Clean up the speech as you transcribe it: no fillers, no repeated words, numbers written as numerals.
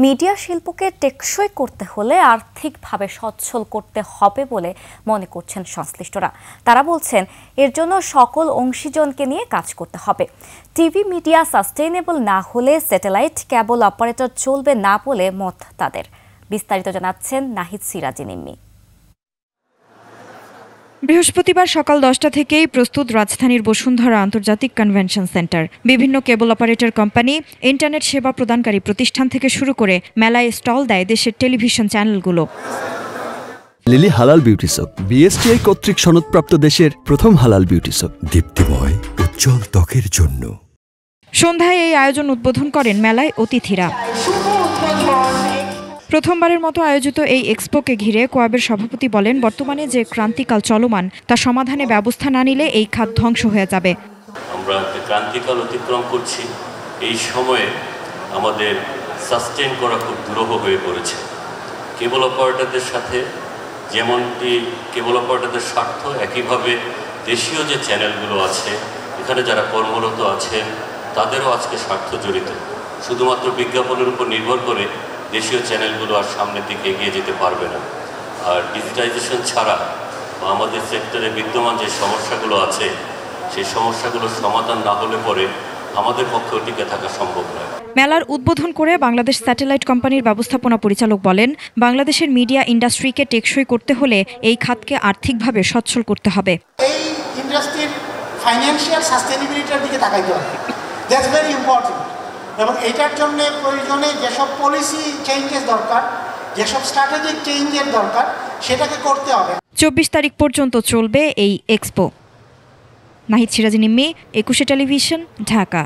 Media শিল্পকে টেকসই করতে হলে আর্থিকভাবে সচ্ছল করতে হবে বলে মনে করছেন সংশ্লিষ্টরা। তারা বলছেন এর জন্য সকল অংশীজনকে নিয়ে কাজ করতে হবে। টিভি মিডিয়া সাস্টেইনেবল না হলে স্যাটেলাইট কেবল অপারেটর চলবে না বলে মত তাদের। বিস্তারিত জানাচ্ছেন নাহিদ সিরাজি নিম্মি। বৃহস্পতিবার সকাল 10টা থেকেই প্রস্তুত রাজধানীর বসুন্ধরা আন্তর্জাতিক কনভেনশন সেন্টার। বিভিন্ন কেবল অপারেটর কোম্পানি, ইন্টারনেট সেবা প্রদানকারী প্রতিষ্ঠান থেকে শুরু করে মেলায় স্টল দেয় দেশের টেলিভিশন চ্যানেলগুলো। লিলি হালাল বিউটি সোপ, বিএসটিআই কর্তৃক সনদপ্রাপ্ত দেশের প্রথম হালাল বিউটি সোপ, দীপ্তিময় উজ্জ্বল ত্বকের জন্য। সন্ধ্যায় এই আয়োজন উদ্বোধন করেন মেলায় অতিথিরা। প্রথমবারের মতো আয়োজিত এই এক্সপোকে ঘিরে কোয়াবের সভাপতি বলেন, বর্তমানে যে ক্রান্তিকাল চলমান তা সমাধানে ব্যবস্থা না নিলে এই খাত ধ্বংস হয়ে যাবে। আমরা ক্রান্তিকাল অতিক্রম করছি, এই সময়ে আমাদের সাস্টেন করা খুব দুরূহ হয়ে পড়েছে। কেবল অপারেটরদের সাথে যেমনটি কেবল অপারেটরদের স্বার্থ, একইভাবে দেশীয় যে চ্যানেলগুলো আছে এখানে যারা কর্মরত আছেন তাদেরও আজকে স্বার্থ জড়িত। শুধুমাত্র বিজ্ঞাপনের উপর নির্ভর করে দেশীয় চ্যানেলগুলো আর সামনের দিকে এগিয়ে যেতে পারবে না। আর ডিজিটাইজেশন ছাড়া বা আমাদের সেক্টরে বিদ্যমান যে সমস্যাগুলো আছে সেই সমস্যাগুলোর সমাধান না হলে পরে আমাদের পক্ষেও টিকে থাকা সম্ভব নয়। মেলার উদ্বোধন করে বাংলাদেশ স্যাটেলাইট কোম্পানির ব্যবস্থাপনা পরিচালক বলেন, বাংলাদেশের মিডিয়া ইন্ডাস্ট্রিকে টেকসই করতে হলে এই খাতকে আর্থিকভাবে সচ্ছল করতে হবে। এই ইন্ডাস্ট্রির ফাইন্যান্সিয়াল সাস্টেনেবিলিটির দিকে তাকাইতে হবে। That's very important. এবং এটার জন্য প্রয়োজনে যেসব পলিসি চেঞ্জেস দরকার, যেসব স্ট্র্যাটেজিক চেঞ্জের দরকার সেটাকে করতে হবে। 24 তারিখ পর্যন্ত চলবে এই এক্সপো। নাহিদ সিরাজি নিম্মি, 21 টেলিভিশন, ঢাকা।